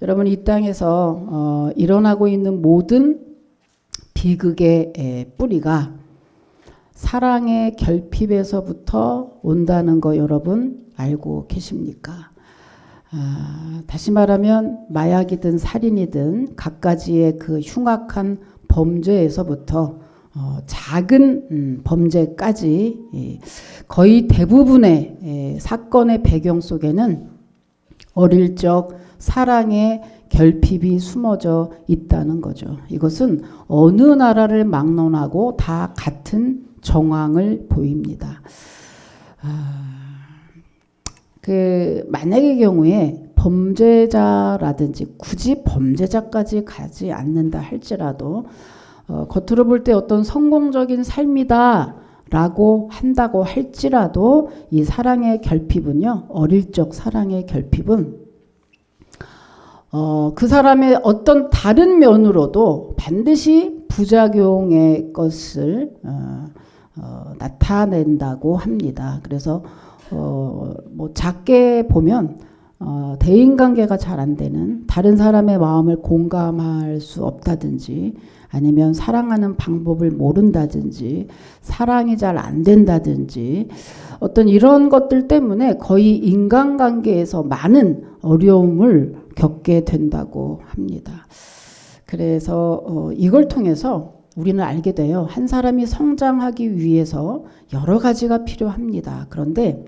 여러분 이 땅에서 일어나고 있는 모든 비극의 뿌리가 사랑의 결핍에서부터 온다는 거 여러분 알고 계십니까? 다시 말하면 마약이든 살인이든 각가지의 그 흉악한 범죄에서부터 작은 범죄까지 거의 대부분의 사건의 배경 속에는 어릴 적 사랑의 결핍이 숨어져 있다는 거죠. 이것은 어느 나라를 막론하고 다 같은 정황을 보입니다. 만약의 경우에 범죄자라든지 굳이 범죄자까지 가지 않는다 할지라도 겉으로 볼 때 어떤 성공적인 삶이다 라고 한다고 할지라도 이 사랑의 결핍은요, 어릴 적 사랑의 결핍은 그 사람의 어떤 다른 면으로도 반드시 부작용의 것을 나타낸다고 합니다. 그래서 뭐 작게 보면 대인관계가 잘 안 되는, 다른 사람의 마음을 공감할 수 없다든지, 아니면 사랑하는 방법을 모른다든지, 사랑이 잘 안 된다든지, 어떤 이런 것들 때문에 거의 인간관계에서 많은 어려움을 겪게 된다고 합니다. 그래서 이걸 통해서 우리는 알게 돼요. 한 사람이 성장하기 위해서 여러 가지가 필요합니다. 그런데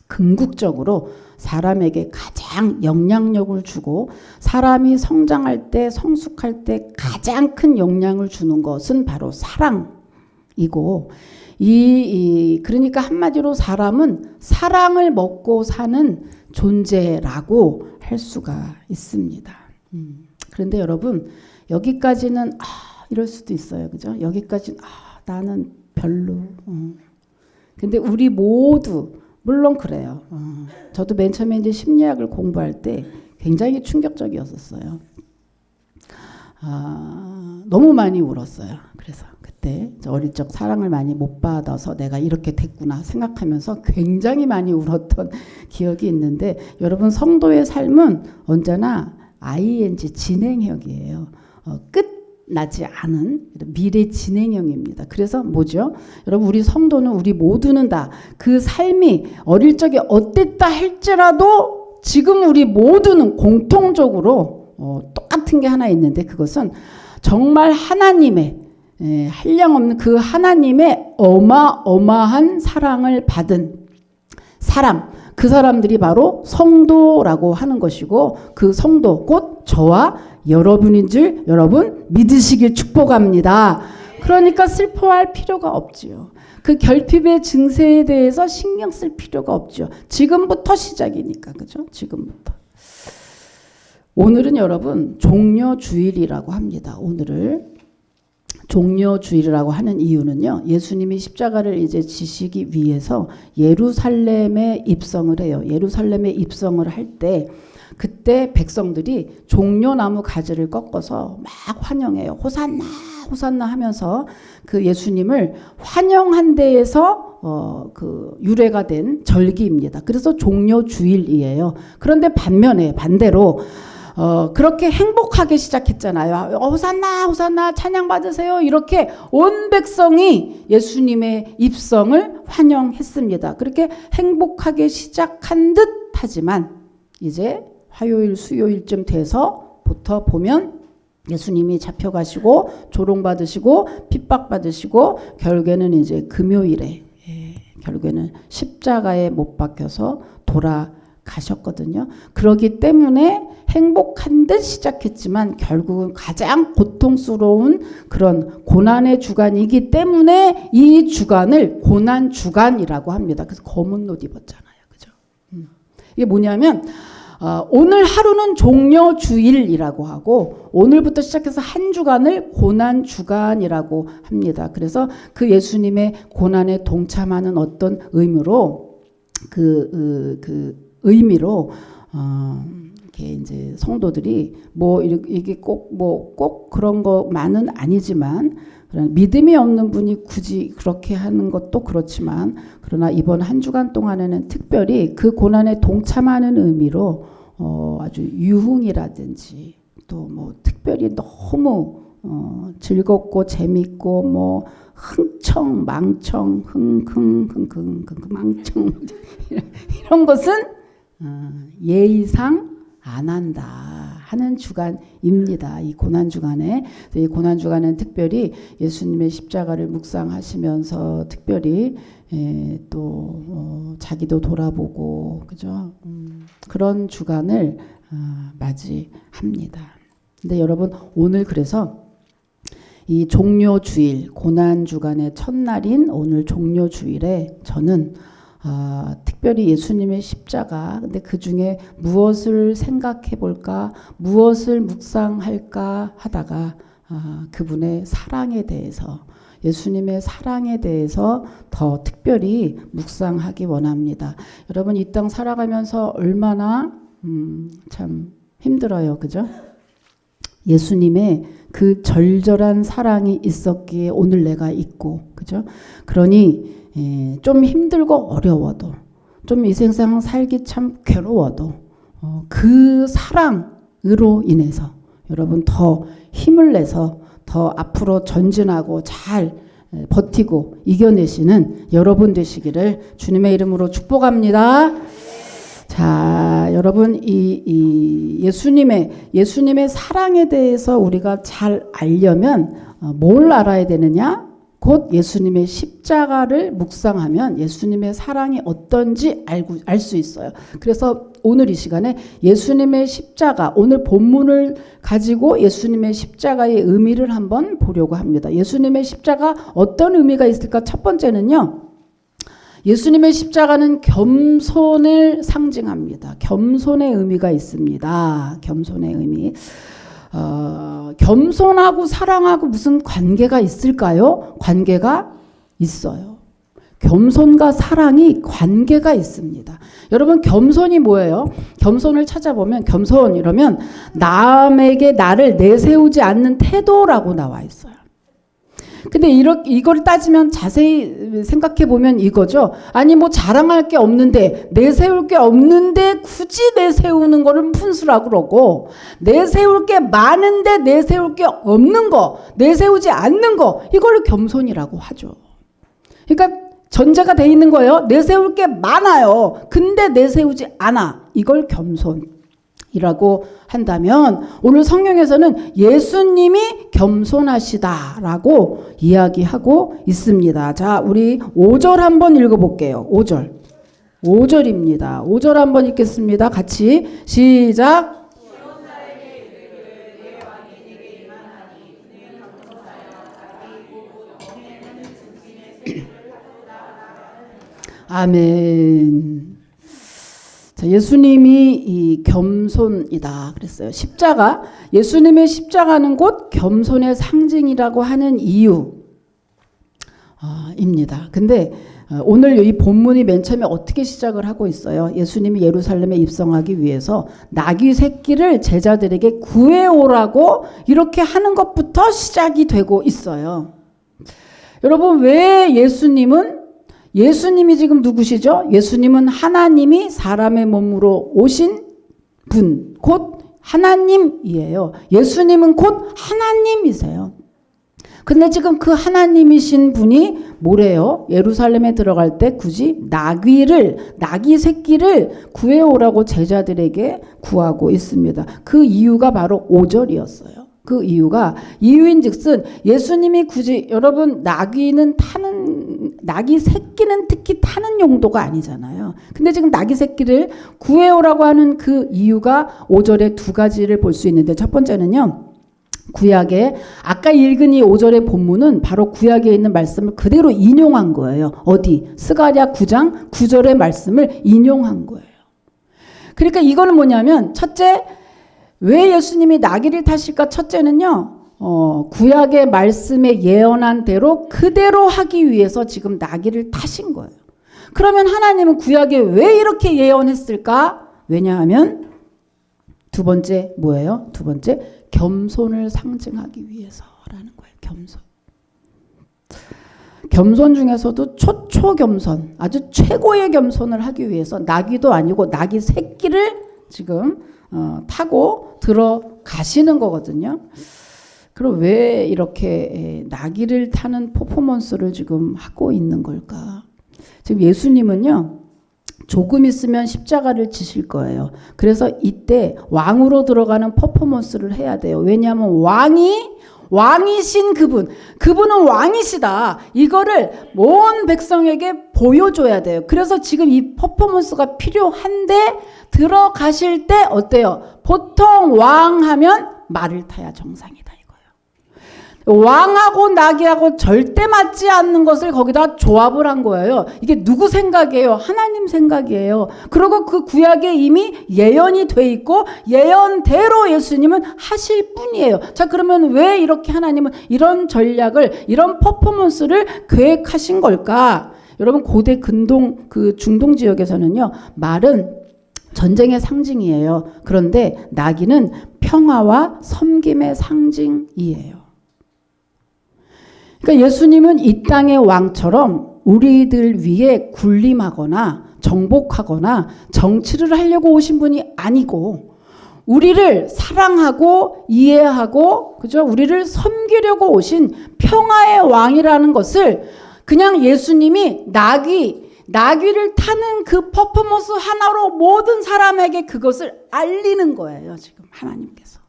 궁극적으로 사람에게 가장 영향력을 주고 사람이 성장할 때, 성숙할 때 가장 큰 영향을 주는 것은 바로 사랑이고, 그러니까 한마디로 사람은 사랑을 먹고 사는 존재라고 할 수가 있습니다. 그런데 여러분, 여기까지는 이럴 수도 있어요. 그죠? 여기까지는 나는 별로. 근데 우리 모두 물론 그래요. 저도 맨 처음에 이제 심리학을 공부할 때 굉장히 충격적이었었어요. 너무 많이 울었어요. 그래서 그때 어릴 적 사랑을 많이 못 받아서 내가 이렇게 됐구나 생각하면서 굉장히 많이 울었던 기억이 있는데, 여러분, 성도의 삶은 언제나 ing 진행형이에요. 끝나지 않은 미래 진행형입니다. 그래서 뭐죠? 여러분, 우리 성도는, 우리 모두는 다 그 삶이 어릴 적에 어땠다 할지라도 지금 우리 모두는 공통적으로 똑같은 게 하나 있는데, 그것은 정말 하나님의 한량없는 그 하나님의 어마어마한 사랑을 받은 사람, 그 사람들이 바로 성도라고 하는 것이고, 그 성도 곧 저와 여러분인 줄 여러분 믿으시길 축복합니다. 그러니까 슬퍼할 필요가 없지요. 그 결핍의 증세에 대해서 신경 쓸 필요가 없죠. 지금부터 시작이니까. 그죠? 지금부터. 오늘은 여러분 종려주일이라고 합니다. 오늘을 종려주일이라고 하는 이유는요, 예수님이 십자가를 이제 지시기 위해서 예루살렘에 입성을 해요. 예루살렘에 입성을 할 때 그때 백성들이 종려나무 가지를 꺾어서 막 환영해요. 호산나 호산나 하면서 그 예수님을 환영한 데에서 그 유래가 된 절기입니다. 그래서 종려주일이에요. 그런데 반대로 그렇게 행복하게 시작했잖아요. 호산나 호산나 찬양 받으세요. 이렇게 온 백성이 예수님의 입성을 환영했습니다. 그렇게 행복하게 시작한 듯 하지만 이제 화요일 수요일쯤 돼서부터 보면 예수님이 잡혀가시고 조롱받으시고 핍박받으시고 결국에는 이제 금요일에 결국에는 십자가에 못 박혀서 돌아가셨거든요. 그렇기 때문에 행복한 듯 시작했지만 결국은 가장 고통스러운 그런 고난의 주간이기 때문에 이 주간을 고난 주간이라고 합니다. 그래서 검은 옷 입었잖아요. 그죠? 이게 뭐냐면 오늘 하루는 종려주일이라고 하고 오늘부터 시작해서 한 주간을 고난주간이라고 합니다. 그래서 그 예수님의 고난에 동참하는 어떤 의미로 의미로 이렇게 이제 성도들이 뭐 이게 꼭 그런 것만은 아니지만 믿음이 없는 분이 굳이 그렇게 하는 것도 그렇지만 그러나 이번 한 주간 동안에는 특별히 그 고난에 동참하는 의미로 아주 유흥이라든지 또 뭐 특별히 너무 즐겁고 재밌고 뭐 흥청 망청 흥흥흥흥 망청 이런 것은 예의상 안 한다 하는 주간입니다. 이 고난주간에. 이 고난주간은 특별히 예수님의 십자가를 묵상하시면서 특별히 또 자기도 돌아보고 그죠? 그런 주간을 맞이합니다. 근데 여러분 오늘 그래서 이 종료주일 고난주간의 첫날인 오늘 종료주일에 저는 특별히 예수님의 십자가 근데 그 중에 무엇을 생각해 볼까 무엇을 묵상할까 하다가 그분의 사랑에 대해서 예수님의 사랑에 대해서 더 특별히 묵상하기 원합니다. 여러분 이 땅 살아가면서 얼마나 참 힘들어요. 그죠? 예수님의 그 절절한 사랑이 있었기에 오늘 내가 있고 그죠? 그러니 좀 힘들고 어려워도 좀 이 세상 살기 참 괴로워도 그 사랑으로 인해서 여러분 더 힘을 내서 더 앞으로 전진하고 잘 버티고 이겨내시는 여러분 되시기를 주님의 이름으로 축복합니다. 자, 여러분 이 예수님의 사랑에 대해서 우리가 잘 알려면 뭘 알아야 되느냐? 곧 예수님의 십자가를 묵상하면 예수님의 사랑이 어떤지 알 수 있어요. 그래서 오늘 이 시간에 예수님의 십자가, 오늘 본문을 가지고 예수님의 십자가의 의미를 한번 보려고 합니다. 예수님의 십자가 어떤 의미가 있을까? 첫 번째는요. 예수님의 십자가는 겸손을 상징합니다. 겸손의 의미가 있습니다. 겸손의 의미. 겸손하고 사랑하고 무슨 관계가 있을까요? 관계가 있어요. 겸손과 사랑이 관계가 있습니다. 여러분 겸손이 뭐예요? 겸손을 찾아보면 겸손 이러면 남에게 나를 내세우지 않는 태도라고 나와 있어요. 근데 이걸 따지면 자세히 생각해 보면 이거죠. 아니 뭐 자랑할 게 없는데 내세울 게 없는데 굳이 내세우는 거를 푼수라고 그러고 내세울 게 많은데 내세울 게 없는 거 내세우지 않는 거 이걸 겸손이라고 하죠. 그러니까 전제가 돼 있는 거예요. 내세울 게 많아요. 근데 내세우지 않아. 이걸 겸손이라고 한다면 오늘 성경에서는 예수님이 겸손하시다라고 이야기하고 있습니다. 자, 우리 5절 한번 읽어볼게요. 5절입니다. 5절 한번 읽겠습니다. 같이 시작. 아멘. 자, 예수님이 이 겸손이다 그랬어요. 십자가, 예수님의 십자가는 곧 겸손의 상징이라고 하는 이유입니다. 근데 오늘 이 본문이 맨 처음에 어떻게 시작을 하고 있어요? 예수님이 예루살렘에 입성하기 위해서 나귀 새끼를 제자들에게 구해오라고 이렇게 하는 것부터 시작이 되고 있어요. 여러분 왜 예수님이 지금 누구시죠? 예수님은 하나님이 사람의 몸으로 오신 분, 곧 하나님이에요. 예수님은 곧 하나님이세요. 근데 지금 그 하나님이신 분이 뭐래요? 예루살렘에 들어갈 때 굳이 나귀 새끼를 구해오라고 제자들에게 구하고 있습니다. 그 이유가 바로 5절이었어요. 그 이유인즉슨 예수님이 굳이 여러분 나귀 새끼는 특히 타는 용도가 아니잖아요. 근데 지금 나귀 새끼를 구해오라고 하는 그 이유가 5절에 두 가지를 볼 수 있는데 첫 번째는요. 구약에 아까 읽은 이 5절의 본문은 바로 구약에 있는 말씀을 그대로 인용한 거예요. 어디? 스가랴 9장 9절의 말씀을 인용한 거예요. 그러니까 이거는 뭐냐면 첫째 왜 예수님이 나귀를 타실까? 첫째는요. 구약의 말씀에 예언한 대로 그대로 하기 위해서 지금 나귀를 타신 거예요. 그러면 하나님은 구약에 왜 이렇게 예언했을까? 왜냐하면 두 번째 뭐예요? 두 번째 겸손을 상징하기 위해서라는 거예요. 겸손 중에서도 초초겸손 아주 최고의 겸손을 하기 위해서 나귀도 아니고 나귀 새끼를 지금 타고 들어가시는 거거든요. 그럼 왜 이렇게 나귀를 타는 퍼포먼스를 지금 하고 있는 걸까? 지금 예수님은요, 조금 있으면 십자가를 지실 거예요. 그래서 이때 왕으로 들어가는 퍼포먼스를 해야 돼요. 왜냐하면 왕이신 그분은 왕이시다. 이거를 온 백성에게 보여줘야 돼요. 그래서 지금 이 퍼포먼스가 필요한데 들어가실 때 어때요? 보통 왕 하면 말을 타야 정상이다. 왕하고 나귀하고 절대 맞지 않는 것을 거기다 조합을 한 거예요. 이게 누구 생각이에요? 하나님 생각이에요. 그리고 그 구약에 이미 예언이 돼 있고 예언대로 예수님은 하실 뿐이에요. 자, 그러면 왜 이렇게 하나님은 이런 전략을, 이런 퍼포먼스를 계획하신 걸까? 여러분, 고대 근동 중동 지역에서는요, 말은 전쟁의 상징이에요. 그런데 나귀는 평화와 섬김의 상징이에요. 그러니까 예수님은 이 땅의 왕처럼 우리들 위에 군림하거나 정복하거나 정치를 하려고 오신 분이 아니고 우리를 사랑하고 이해하고, 그죠? 우리를 섬기려고 오신 평화의 왕이라는 것을 그냥 예수님이 나귀를 타는 그 퍼포먼스 하나로 모든 사람에게 그것을 알리는 거예요. 지금 하나님께서.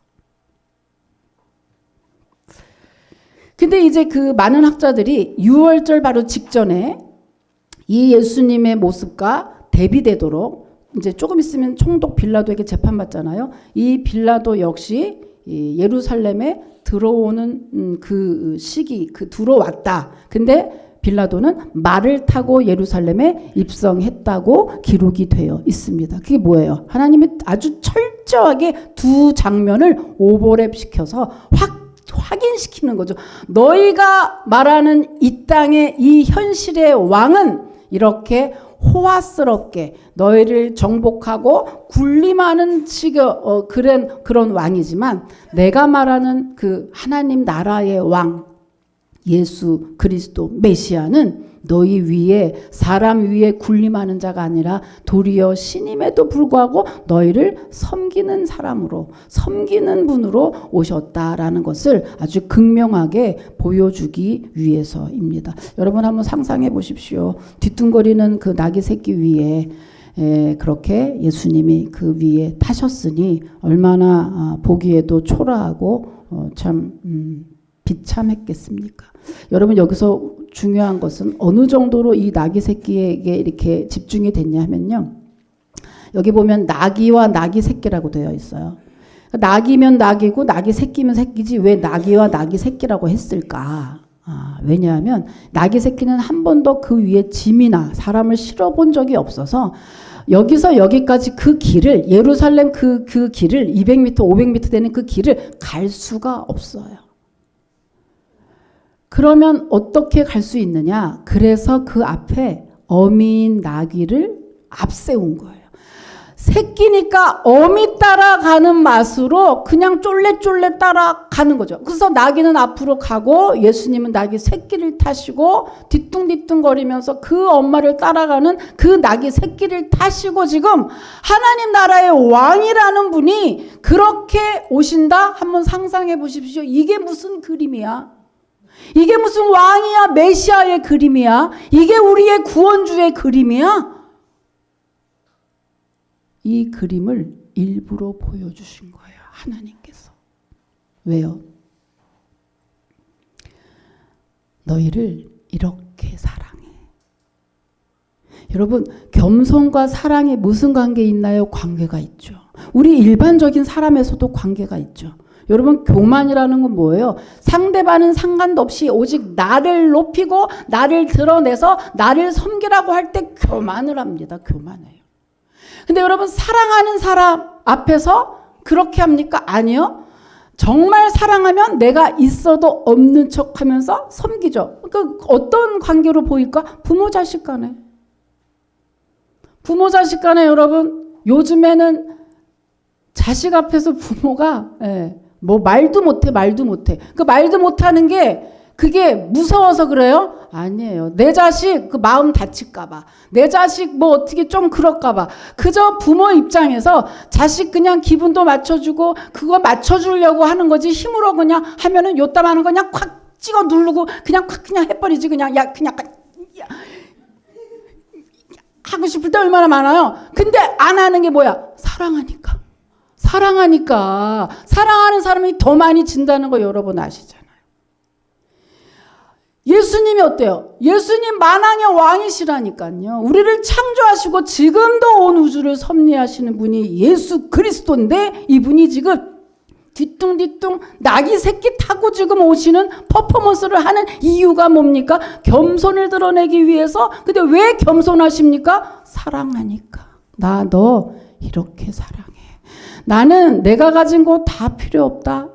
근데 이제 그 많은 학자들이 유월절 바로 직전에 이 예수님의 모습과 대비되도록 이제 조금 있으면 총독 빌라도에게 재판받잖아요. 이 빌라도 역시 예루살렘에 들어오는 그 시기, 들어왔다. 근데 빌라도는 말을 타고 예루살렘에 입성했다고 기록이 되어 있습니다. 그게 뭐예요? 하나님이 아주 철저하게 두 장면을 오버랩 시켜서 확인시키는 거죠. 너희가 말하는 이 땅의 이 현실의 왕은 이렇게 호화스럽게 너희를 정복하고 군림하는 그런 왕이지만 내가 말하는 그 하나님 나라의 왕 예수 그리스도 메시아는 너희 위에 사람 위에 군림하는 자가 아니라 도리어 신임에도 불구하고 너희를 섬기는 사람으로, 섬기는 분으로 오셨다라는 것을 아주 극명하게 보여주기 위해서입니다. 여러분 한번 상상해 보십시오. 뒤뚱거리는 그 나귀 새끼 위에 그렇게 예수님이 그 위에 타셨으니 얼마나 보기에도 초라하고 참 비참했겠습니까? 여러분, 여기서 중요한 것은 어느 정도로 이 나귀 새끼에게 이렇게 집중이 됐냐면요. 여기 보면 나귀와 나귀 새끼라고 되어 있어요. 나귀면 나귀고 나귀 새끼면 새끼지 왜 나귀와 나귀 새끼라고 했을까? 왜냐하면 나귀 새끼는 한 번도 그 위에 짐이나 사람을 실어본 적이 없어서 여기서 여기까지 그 길을, 예루살렘 그 길을 200m, 500m 되는 그 길을 갈 수가 없어요. 그러면 어떻게 갈 수 있느냐? 그래서 그 앞에 어미인 나귀를 앞세운 거예요. 새끼니까 어미 따라가는 맛으로 그냥 쫄래쫄래 따라가는 거죠. 그래서 나귀는 앞으로 가고 예수님은 나귀 새끼를 타시고 뒤뚱뒤뚱거리면서 그 엄마를 따라가는 그 나귀 새끼를 타시고 지금 하나님 나라의 왕이라는 분이 그렇게 오신다? 한번 상상해 보십시오. 이게 무슨 그림이야? 이게 무슨 왕이야? 메시아의 그림이야? 이게 우리의 구원주의 그림이야? 이 그림을 일부러 보여주신 거예요. 하나님께서. 왜요? 너희를 이렇게 사랑해. 여러분, 겸손과 사랑에 무슨 관계 있나요? 관계가 있죠. 우리 일반적인 사람에서도 관계가 있죠. 여러분, 교만이라는 건 뭐예요? 상대방은 상관도 없이 오직 나를 높이고 나를 드러내서 나를 섬기라고 할 때 교만을 합니다. 교만해요. 근데 여러분, 사랑하는 사람 앞에서 그렇게 합니까? 아니요. 정말 사랑하면 내가 있어도 없는 척 하면서 섬기죠. 그러니까 어떤 관계로 보일까? 부모 자식 간에. 부모 자식 간에 여러분, 요즘에는 자식 앞에서 부모가 뭐 말도 못해. 그 말도 못하는 게 그게 무서워서 그래요? 아니에요. 내 자식 그 마음 다칠까봐, 내 자식 뭐 어떻게 좀 그럴까봐. 그저 부모 입장에서 자식 그냥 기분도 맞춰주고 그거 맞춰주려고 하는 거지, 힘으로 그냥 하면은 요땀 하는 거 그냥 콱 찍어 누르고 그냥 콱 그냥 해버리지. 그냥 야 그냥 야. 하고 싶을 때 얼마나 많아요. 근데 안 하는 게 뭐야? 사랑하니까. 사랑하는 사람이 더 많이 진다는 거 여러분 아시잖아요. 예수님이 어때요? 예수님 만왕의 왕이시라니까요. 우리를 창조하시고 지금도 온 우주를 섭리하시는 분이 예수 그리스도인데, 이분이 지금 뒤뚱뒤뚱 낙이 새끼 타고 지금 오시는 퍼포먼스를 하는 이유가 뭡니까? 겸손을 드러내기 위해서. 근데 왜 겸손하십니까? 사랑하니까. 나 너 이렇게 사랑해. 나는 내가 가진 거 다 필요 없다.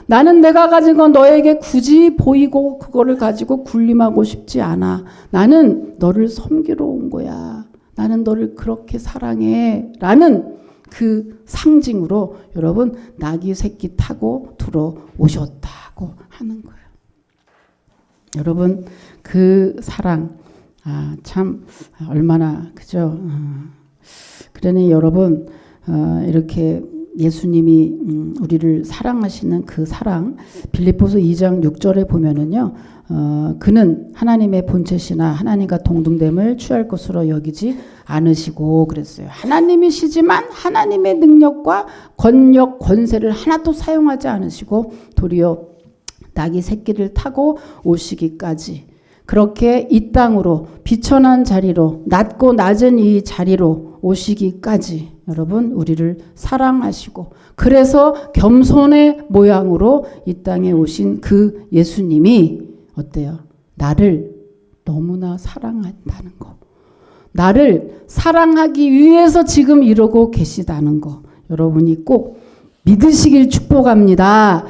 나는 내가 가진 건 너에게 굳이 보이고 그거를 가지고 군림하고 싶지 않아. 나는 너를 섬기러 온 거야. 나는 너를 그렇게 사랑해. 라는 그 상징으로 여러분 낙이 새끼 타고 들어오셨다고 하는 거예요. 여러분 그 사랑 참 얼마나 그죠? 그러니 여러분 이렇게 예수님이 우리를 사랑하시는 그 사랑, 빌립보서 2장 6절에 보면은요, 그는 하나님의 본체시나 하나님과 동등됨을 취할 것으로 여기지 않으시고 그랬어요. 하나님이시지만 하나님의 능력과 권력, 권세를 하나도 사용하지 않으시고 도리어 낙이 새끼를 타고 오시기까지, 그렇게 이 땅으로 비천한 자리로, 낮고 낮은 이 자리로 오시기까지 여러분 우리를 사랑하시고, 그래서 겸손의 모양으로 이 땅에 오신 그 예수님이 어때요? 나를 너무나 사랑한다는 거, 나를 사랑하기 위해서 지금 이러고 계시다는 거 여러분이 꼭 믿으시길 축복합니다.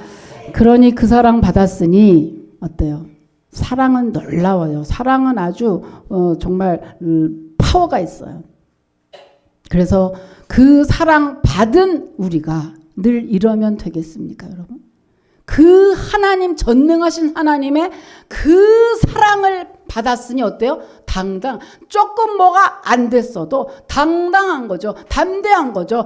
그러니 그 사랑 받았으니 어때요? 사랑은 놀라워요. 사랑은 아주 정말 파워가 있어요. 그래서 그 사랑 받은 우리가 늘 이러면 되겠습니까, 여러분? 그 하나님, 전능하신 하나님의 그 사랑을 받았으니 어때요? 조금 뭐가 안 됐어도 당당한 거죠. 담대한 거죠.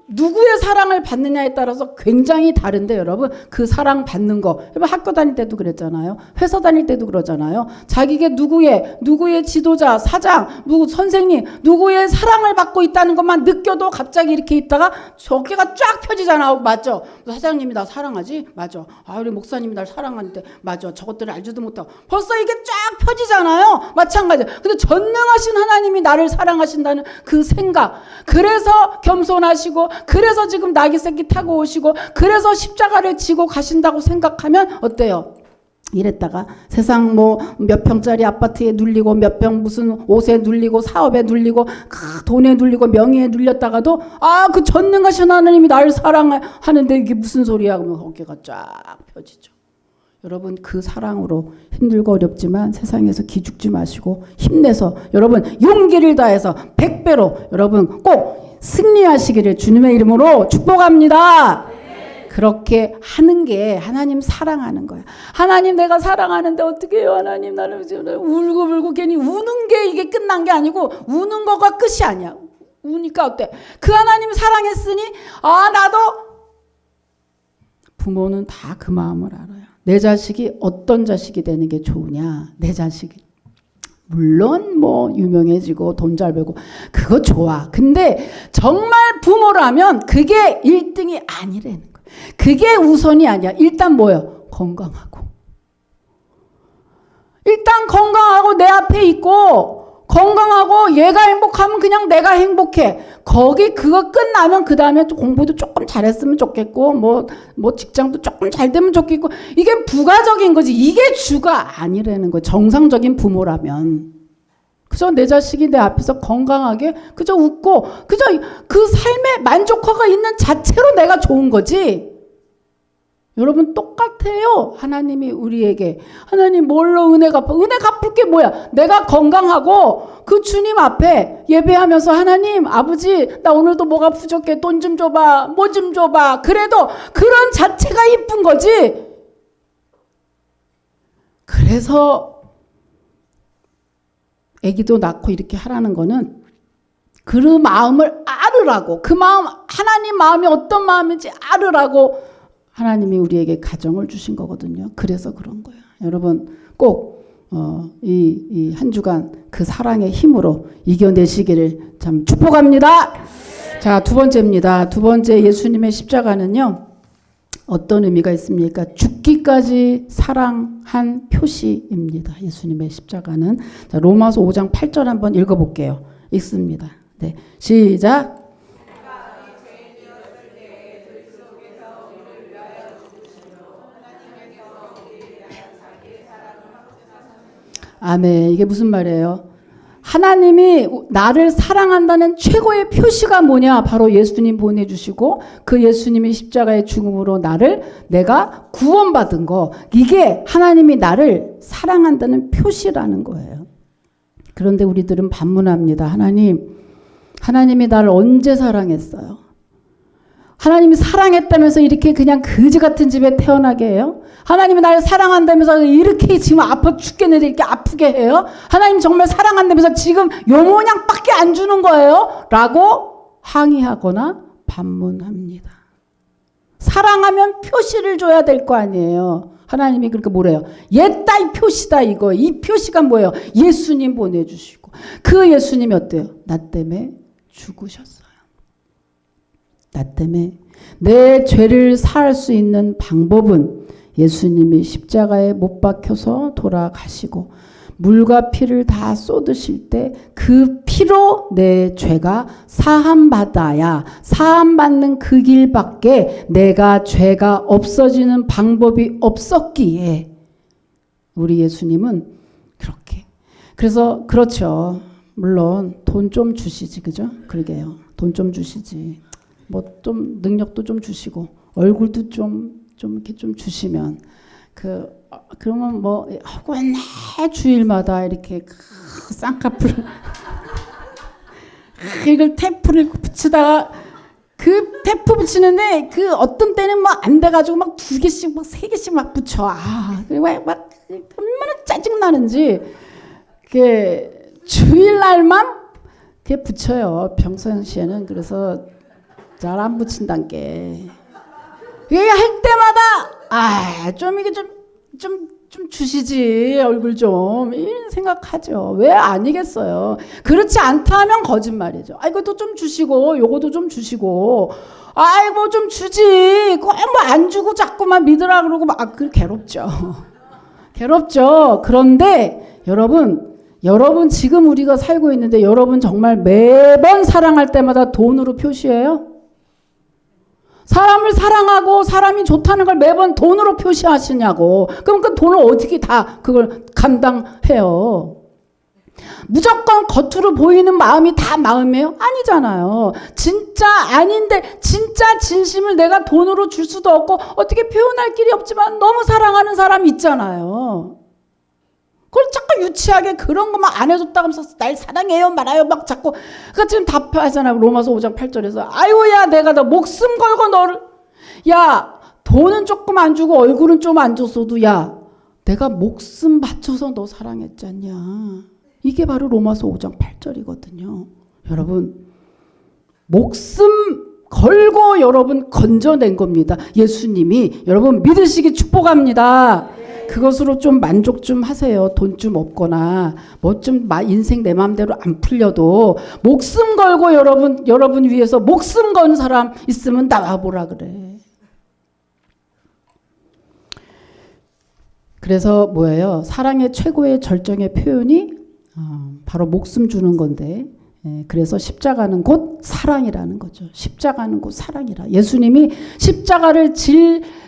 누구의 사랑을 받느냐에 따라서 굉장히 다른데 여러분, 그 사랑 받는 거, 여러분 학교 다닐 때도 그랬잖아요. 회사 다닐 때도 그러잖아요. 자기가 누구의 지도자, 사장, 누구 선생님, 누구의 사랑을 받고 있다는 것만 느껴도 갑자기 이렇게 있다가 어깨가 쫙 펴지잖아요. 맞죠? 사장님이 나 사랑하지? 맞아. 우리 목사님이 날 사랑하는데 맞아. 저것들을 알지도 못하고 벌써 이게 쫙 펴지잖아요. 마찬가지예요. 근데 전능하신 하나님이 나를 사랑하신다는 그 생각, 그래서 겸손하시고, 그래서 지금 낙이 새끼 타고 오시고, 그래서 십자가를 지고 가신다고 생각하면 어때요? 이랬다가 세상 뭐 몇 평짜리 아파트에 눌리고, 몇 평 무슨 옷에 눌리고, 사업에 눌리고, 돈에 눌리고, 명예에 눌렸다가도 그 전능하신 하나님이 나를 사랑하는데 이게 무슨 소리야? 그러면 어깨가 쫙 펴지죠. 여러분 그 사랑으로 힘들고 어렵지만 세상에서 기죽지 마시고 힘내서 여러분 용기를 다해서 100배로 여러분 꼭 승리하시기를 주님의 이름으로 축복합니다. 그렇게 하는 게 하나님 사랑하는 거야. 하나님 내가 사랑하는데 어떻게 해요? 하나님 나를 울고 괜히 우는 게 이게 끝난 게 아니고, 우는 거가 끝이 아니야. 우니까 어때? 그 하나님 사랑했으니 나도, 부모는 다 그 마음을 알아요. 내 자식이 어떤 자식이 되는 게 좋으냐. 내 자식이 물론 뭐 유명해지고 돈 잘 벌고 그거 좋아. 근데 정말 부모라면 그게 1등이 아니라는 거야. 그게 우선이 아니야. 일단 뭐예요? 건강하고. 일단 건강하고 내 앞에 있고, 건강하고 얘가 행복하면 그냥 내가 행복해. 그거 끝나면 그 다음에 공부도 조금 잘했으면 좋겠고, 뭐 직장도 조금 잘 되면 좋겠고, 이게 부가적인 거지. 이게 주가 아니라는 거예요. 정상적인 부모라면. 그저 내 자식이 내 앞에서 건강하게 그저 웃고, 그저 그 삶에 만족화가 있는 자체로 내가 좋은 거지. 여러분 똑같아요. 하나님이 우리에게, 하나님 뭘로 은혜 갚아? 은혜 갚을 게 뭐야? 내가 건강하고 그 주님 앞에 예배하면서, 하나님 아버지 나 오늘도 뭐가 부족해, 돈 좀 줘봐, 뭐 좀 줘봐. 그래도 그런 자체가 이쁜 거지. 그래서 아기도 낳고 이렇게 하라는 거는 그 마음을 알으라고, 그 마음, 하나님 마음이 어떤 마음인지 알으라고 하나님이 우리에게 가정을 주신 거거든요. 그래서 그런 거예요. 여러분 꼭 이 한 주간 그 사랑의 힘으로 이겨내시기를 참 축복합니다. 자, 두 번째입니다. 두 번째 예수님의 십자가는요, 어떤 의미가 있습니까? 죽기까지 사랑한 표시입니다. 예수님의 십자가는. 자, 로마서 5장 8절 한번 읽어볼게요. 읽습니다. 네, 시작. 아멘. 이게 무슨 말이에요? 하나님이 나를 사랑한다는 최고의 표시가 뭐냐? 바로 예수님 보내주시고 그 예수님이 십자가의 죽음으로 내가 구원받은 거, 이게 하나님이 나를 사랑한다는 표시라는 거예요. 그런데 우리들은 반문합니다. 하나님이 나를 언제 사랑했어요? 하나님이 사랑했다면서 이렇게 그냥 거지 같은 집에 태어나게 해요? 하나님이 나를 사랑한다면서 이렇게 지금 아파 죽겠는데 이렇게 아프게 해요? 하나님 정말 사랑한다면서 지금 요 모양밖에 안 주는 거예요? 라고 항의하거나 반문합니다. 사랑하면 표시를 줘야 될 거 아니에요. 하나님이 그렇게 뭐래요? 옛다 이 표시다 이거. 이 표시가 뭐예요? 예수님 보내주시고 그 예수님이 어때요? 나 때문에 죽으셨어요. 나 때문에 내 죄를 사할 수 있는 방법은 예수님이 십자가에 못 박혀서 돌아가시고 물과 피를 다 쏟으실 때 그 피로 내 죄가 사함받아야, 사함받는 그 길밖에 내가 죄가 없어지는 방법이 없었기에 우리 예수님은 그렇게. 그래서 그렇죠. 물론 돈 좀 주시지, 그죠? 그러게요. 돈 좀 주시지. 뭐 좀 능력도 좀 주시고 얼굴도 좀 이렇게 좀 주시면 그러면 뭐 맨날 주일마다 이렇게 쌍꺼풀 이걸 테이프를 붙이다가 그 테이프 붙이는데 그 어떤 때는 막 안 돼가지고 막 2개씩 막 3개씩 막 붙여. 막 얼마나 짜증 나는지. 그 주일날만 그게 붙여요. 평상시에는. 그래서 잘 안 붙인단 게. 이게 할 때마다 좀 이게 좀 주시지 얼굴 좀 이런 생각하죠. 왜 아니겠어요. 그렇지 않다 하면 거짓말이죠. 이것도 좀 주시고 요것도 좀 주시고 뭐 좀 주지. 꼭 뭐 안 주고 자꾸만 믿으라 그러고 막 괴롭죠. 괴롭죠. 그런데 여러분 지금 우리가 살고 있는데 여러분 정말 매번 사랑할 때마다 돈으로 표시해요? 사람을 사랑하고 사람이 좋다는 걸 매번 돈으로 표시하시냐고. 그럼 그 돈을 어떻게 다 그걸 감당해요? 무조건 겉으로 보이는 마음이 다 마음이에요? 아니잖아요. 진짜 아닌데 진짜 진심을 내가 돈으로 줄 수도 없고 어떻게 표현할 길이 없지만 너무 사랑하는 사람 있잖아요. 그걸 자꾸 유치하게 그런 것만 안 해줬다 하면서 날 사랑해요 말아요 막 자꾸 그러니까 지금 답하잖아요. 로마서 5장 8절에서 아유야 내가 너 목숨 걸고 너를 돈은 조금 안 주고 얼굴은 좀 안 줬어도 내가 목숨 바쳐서 너 사랑했잖냐. 이게 바로 로마서 5장 8절이거든요. 여러분 목숨 걸고 여러분 건져낸 겁니다. 예수님이. 여러분 믿으시기 축복합니다. 그것으로 좀 만족 좀 하세요. 돈 좀 없거나 뭐 좀 인생 내 마음대로 안 풀려도 목숨 걸고 여러분 위해서 목숨 건 사람 있으면 나와보라 그래. 그래서 뭐예요? 사랑의 최고의 절정의 표현이 바로 목숨 주는 건데, 그래서 십자가는 곧 사랑이라는 거죠. 십자가는 곧 사랑이라. 예수님이 십자가를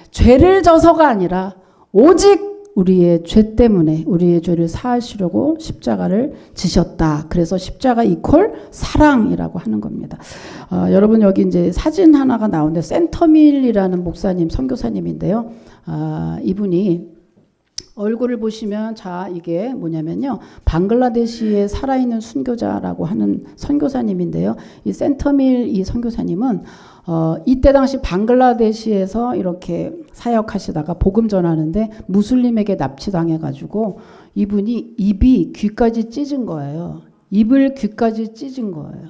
죄를 져서가 아니라 오직 우리의 죄 때문에 우리의 죄를 사하시려고 십자가를 지셨다. 그래서 십자가 이퀄 사랑이라고 하는 겁니다. 여러분 여기 이제 사진 하나가 나오는데 센터밀이라는 목사님, 선교사님인데요. 이분이 얼굴을 보시면 자 이게 뭐냐면요. 방글라데시에 살아있는 순교자라고 하는 선교사님인데요. 이 센터밀 이 선교사님은 이때 당시 방글라데시에서 이렇게 사역하시다가 복음 전하는데 무슬림에게 납치당해가지고 이분이 입이 귀까지 찢은 거예요. 입을 귀까지 찢은 거예요.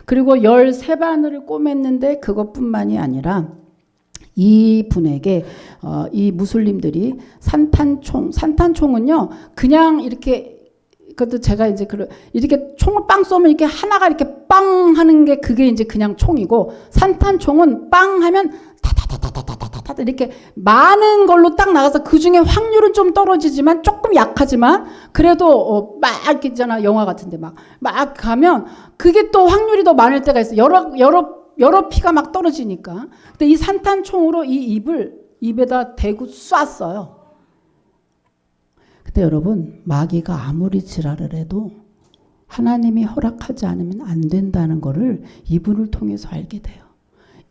그리고 13바늘을 꿰맸는데 그것뿐만이 아니라 이 분에게 이 무슬림들이 산탄총은요 그냥 이렇게 그것도 제가 이제 이렇게 총을 빵 쏘면 이렇게 하나가 이렇게 빵 하는 게 그게 이제 그냥 총이고 산탄총은 빵 하면 타타타타타타타타 이렇게 많은 걸로 딱 나가서 그 중에 확률은 좀 떨어지지만 조금 약하지만 그래도 막 이렇게 있잖아 영화 같은데 막 가면 그게 또 확률이 더 많을 때가 있어 여러 피가 막 떨어지니까. 근데 이 산탄총으로 이 입에다 대고 쐈어요. 근데 여러분 마귀가 아무리 지랄을 해도 하나님이 허락하지 않으면 안 된다는 거를 이분을 통해서 알게 돼요.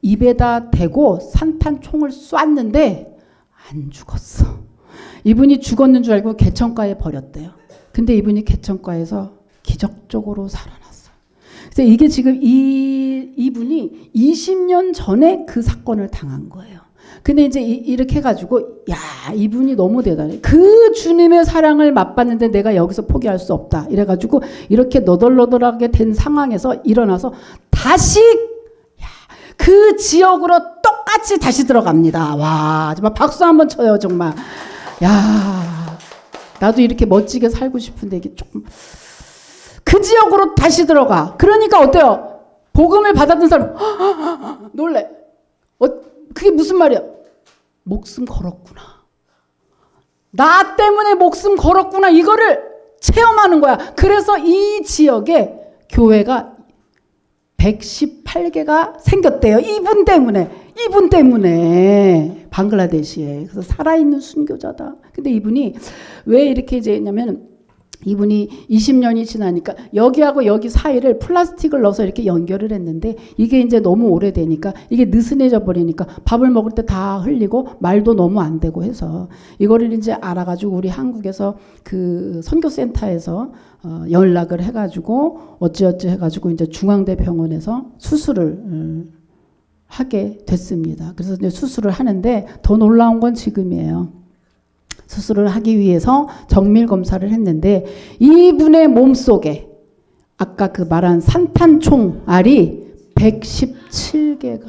입에다 대고 산탄총을 쐈는데 안 죽었어. 이분이 죽었는 줄 알고 개천가에 버렸대요. 근데 이분이 개천가에서 기적적으로 살아났어요. 그래서 이게 지금 이분이 20년 전에 그 사건을 당한 거예요. 근데 이제 이렇게 해가지고 야 이분이 너무 대단해. 그 주님의 사랑을 맛봤는데 내가 여기서 포기할 수 없다. 이래가지고 이렇게 너덜너덜하게 된 상황에서 일어나서 다시 그 지역으로 똑같이 다시 들어갑니다. 와 정말 박수 한번 쳐요 정말. 야 나도 이렇게 멋지게 살고 싶은데 이게 조금 그 지역으로 다시 들어가. 그러니까 어때요? 복음을 받았던 사람 놀래. 그게 무슨 말이야? 목숨 걸었구나. 나 때문에 목숨 걸었구나. 이거를 체험하는 거야. 그래서 이 지역에 교회가 118개가 생겼대요. 이분 때문에 방글라데시에. 그래서 살아있는 순교자다. 근데 이분이 왜 이렇게 이제 했냐면 이분이 20년이 지나니까 여기하고 여기 사이를 플라스틱을 넣어서 이렇게 연결을 했는데 이게 이제 너무 오래되니까 이게 느슨해져 버리니까 밥을 먹을 때 다 흘리고 말도 너무 안 되고 해서 이거를 이제 알아가지고 우리 한국에서 그 선교센터에서 연락을 해가지고 어찌어찌 해가지고 이제 중앙대병원에서 수술을 하게 됐습니다. 그래서 이제 수술을 하는데 더 놀라운 건 지금이에요. 수술을 하기 위해서 정밀 검사를 했는데 이분의 몸속에 아까 그 말한 산탄총 알이 117개가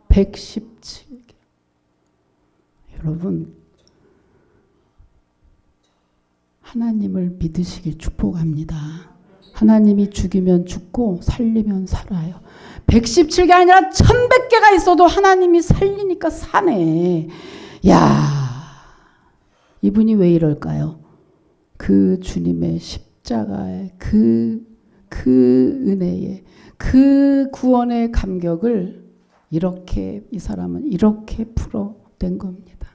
117개. 여러분 하나님을 믿으시길 축복합니다. 하나님이 죽이면 죽고 살리면 살아요. 117개 아니라 1100개가 있어도 하나님이 살리니까 사네. 야 이분이 왜 이럴까요? 그 주님의 십자가의 그 은혜의 그 구원의 감격을 이렇게 이 사람은 이렇게 풀어낸 겁니다.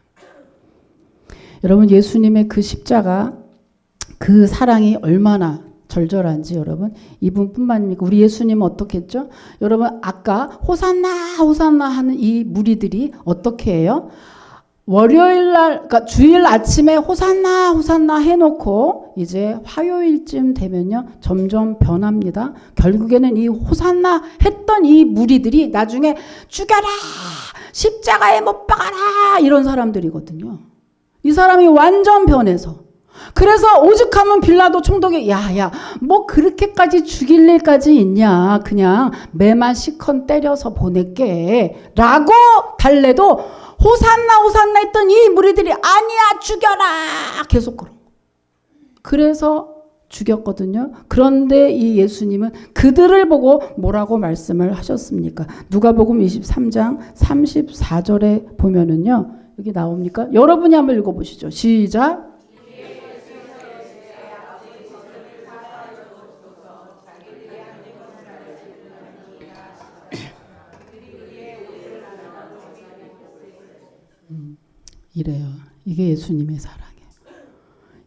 여러분 예수님의 그 십자가 그 사랑이 얼마나 절절한지 여러분 이분뿐만 아니고 우리 예수님은 어떻게 했죠? 여러분 아까 호산나 호산나 하는 이 무리들이 어떻게 해요? 월요일날 그러니까 주일 아침에 호산나 호산나 해놓고 이제 화요일쯤 되면요 점점 변합니다. 결국에는 이 호산나 했던 이 무리들이 나중에 죽여라 십자가에 못 박아라 이런 사람들이거든요. 이 사람이 완전 변해서 그래서 오죽하면 빌라도 총독이 야야 뭐 그렇게까지 죽일 일까지 있냐 그냥 매만 시컨 때려서 보낼게 라고 달래도 호산나 호산나 했던 이 무리들이 아니야 죽여라 계속 그런 거. 그래서 죽였거든요. 그런데 이 예수님은 그들을 보고 뭐라고 말씀을 하셨습니까? 누가복음 23장 34절에 보면은요. 여기 나옵니까? 여러분이 한번 읽어보시죠. 시작. 이래요. 이게 예수님의 사랑이에요.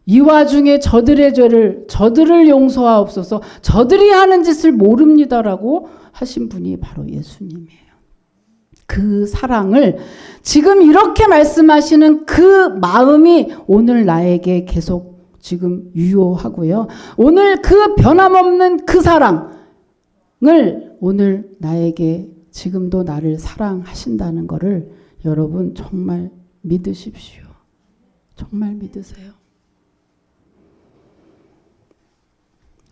이 와중에 저들의 죄를 저들을 용서하옵소서 저들이 하는 짓을 모릅니다라고 하신 분이 바로 예수님이에요. 그 사랑을 지금 이렇게 말씀하시는 그 마음이 오늘 나에게 계속 지금 유효하고요. 오늘 그 변함없는 그 사랑을 오늘 나에게 지금도 나를 사랑하신다는 것을 여러분 정말 믿으십시오. 정말 믿으세요.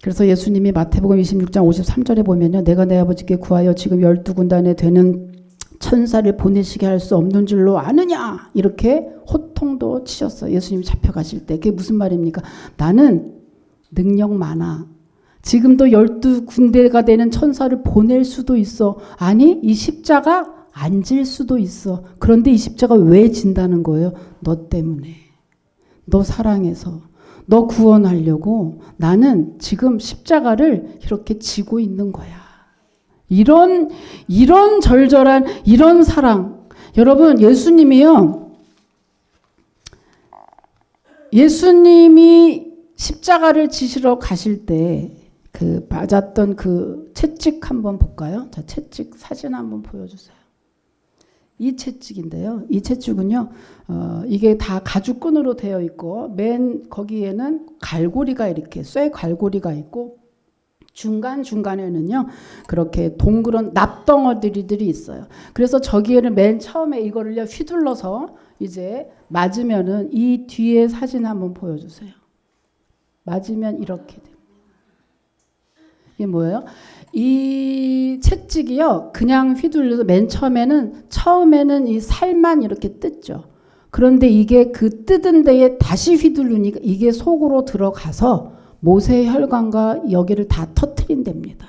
그래서 예수님이 마태복음 26장 53절에 보면요. 내가 내 아버지께 구하여 지금 12군단에 되는 천사를 보내시게 할 수 없는 줄로 아느냐 이렇게 호통도 치셨어요. 예수님이 잡혀가실 때. 그게 무슨 말입니까? 나는 능력 많아. 지금도 12군데가 되는 천사를 보낼 수도 있어. 아니 이 십자가 안 질 수도 있어. 그런데 이 십자가 왜 진다는 거예요? 너 때문에. 너 사랑해서. 너 구원하려고 나는 지금 십자가를 이렇게 지고 있는 거야. 이런 절절한 이런 사랑. 여러분 예수님이 십자가를 지시러 가실 때 그 맞았던 그 채찍 한번 볼까요? 자, 채찍 사진 한번 보여주세요. 이 채찍인데요. 이 채찍은요. 이게 다 가죽끈으로 되어 있고 맨 거기에는 갈고리가 이렇게 쇠 갈고리가 있고 중간중간에는요. 그렇게 동그란 납덩어리들이 있어요. 그래서 저기에는 맨 처음에 이거를요. 휘둘러서 이제 맞으면은 이 뒤에 사진 한번 보여주세요. 맞으면 이렇게 됩니다. 이게 뭐예요? 이 채찍이요. 그냥 휘둘려서 맨 처음에는 이 살만 이렇게 뜯죠. 그런데 이게 그 뜯은 데에 다시 휘두르니까 이게 속으로 들어가서 모세 혈관과 여기를 다 터트린답니다.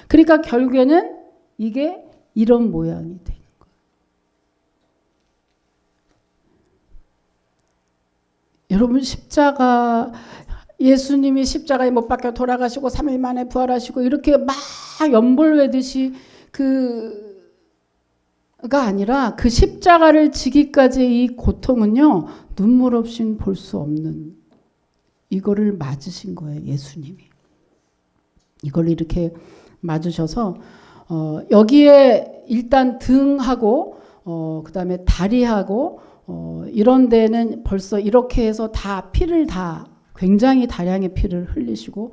그러니까 결국에는 이게 이런 모양이 되는 거예요. 여러분 예수님이 십자가에 못 박혀 돌아가시고 3일 만에 부활하시고 이렇게 막 연볼외듯이 그가 아니라 그 십자가를 지기까지의 이 고통은요. 눈물 없이는 볼 수 없는 이거를 맞으신 거예요. 예수님이. 이걸 이렇게 맞으셔서 여기에 일단 등하고 그다음에 다리하고 이런 데는 벌써 이렇게 해서 다 피를 다 굉장히 다량의 피를 흘리시고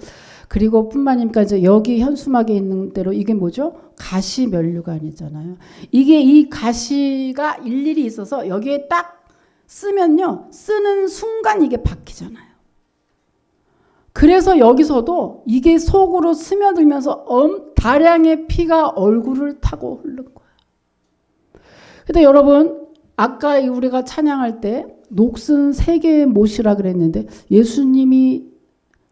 그리고 뿐만 아니라 이제 여기 현수막에 있는 대로 이게 뭐죠? 가시면류관이잖아요. 이게 이 가시가 일일이 있어서 여기에 딱 쓰면요. 쓰는 순간 이게 박히잖아요. 그래서 여기서도 이게 속으로 스며들면서 다량의 피가 얼굴을 타고 흐른 거예요. 근데 여러분 아까 우리가 찬양할 때 녹슨 3개의 못이라 그랬는데 예수님이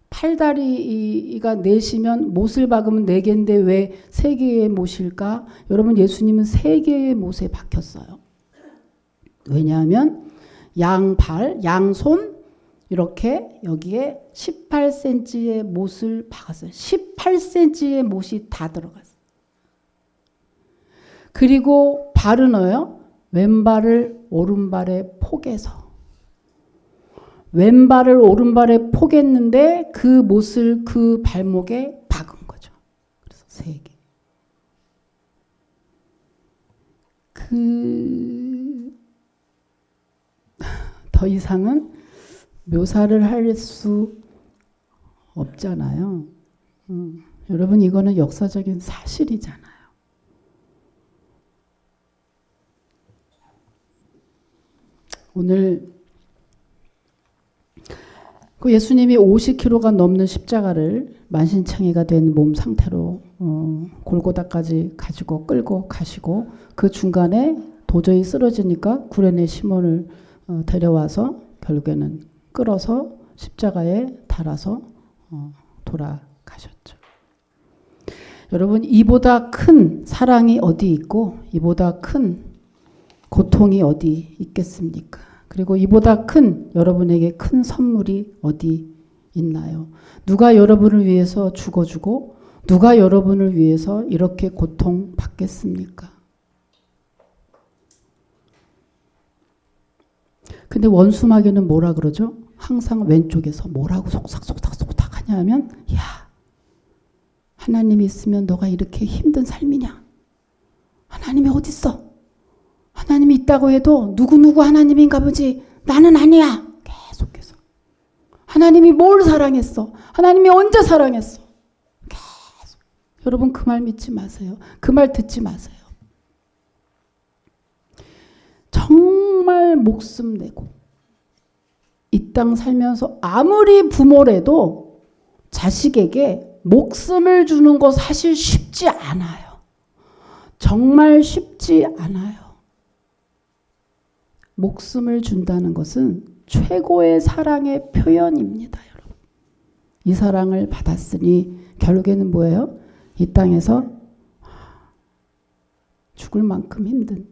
팔다리가 4시면 못을 박으면 4개인데 왜 3개의 못일까? 여러분 예수님은 3개의 못에 박혔어요. 왜냐하면 양발, 양손 이렇게 여기에 18cm의 못을 박았어요. 18cm의 못이 다 들어갔어요. 그리고 발은요. 왼발을 오른발에 포개서 왼발을 오른발에 포겠는데 그 못을 그 발목에 박은 거죠. 그래서 3개. 더 이상은 묘사를 할 수 없잖아요. 여러분 이거는 역사적인 사실이잖아요. 오늘 그 예수님이 50kg가 넘는 십자가를 만신창이가 된 몸 상태로 골고다까지 가지고 끌고 가시고 그 중간에 도저히 쓰러지니까 구레네 시몬을 데려와서 결국에는 끌어서 십자가에 달아서 돌아가셨죠. 여러분 이보다 큰 사랑이 어디 있고 이보다 큰 고통이 어디 있겠습니까? 그리고 이보다 큰 여러분에게 큰 선물이 어디 있나요? 누가 여러분을 위해서 죽어주고 누가 여러분을 위해서 이렇게 고통받겠습니까? 근데 원수마귀는 뭐라 그러죠? 항상 왼쪽에서 뭐라고 속삭속삭 하냐 하면 야 하나님이 있으면 너가 이렇게 힘든 삶이냐? 하나님이 어디 있어? 하나님이 있다고 해도 누구누구 하나님인가 보지 나는 아니야. 계속해서. 하나님이 뭘 사랑했어? 하나님이 언제 사랑했어? 계속. 여러분 그 말 믿지 마세요. 그 말 듣지 마세요. 정말 목숨 내고 이 땅 살면서 아무리 부모래도 자식에게 목숨을 주는 거 사실 쉽지 않아요. 정말 쉽지 않아요. 목숨을 준다는 것은 최고의 사랑의 표현입니다, 여러분. 이 사랑을 받았으니 결국에는 뭐예요? 이 땅에서 죽을 만큼 힘든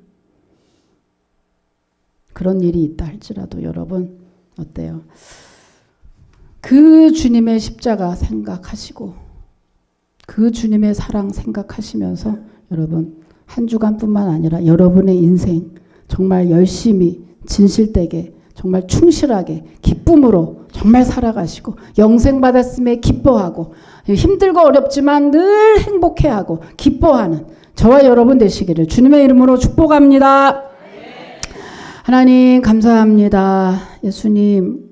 그런 일이 있다 할지라도 여러분 어때요? 그 주님의 십자가 생각하시고 그 주님의 사랑 생각하시면서 여러분 한 주간뿐만 아니라 여러분의 인생 정말 열심히 진실되게 정말 충실하게 기쁨으로 정말 살아가시고 영생 받았음에 기뻐하고 힘들고 어렵지만 늘 행복해하고 기뻐하는 저와 여러분 되시기를 주님의 이름으로 축복합니다. 하나님 감사합니다. 예수님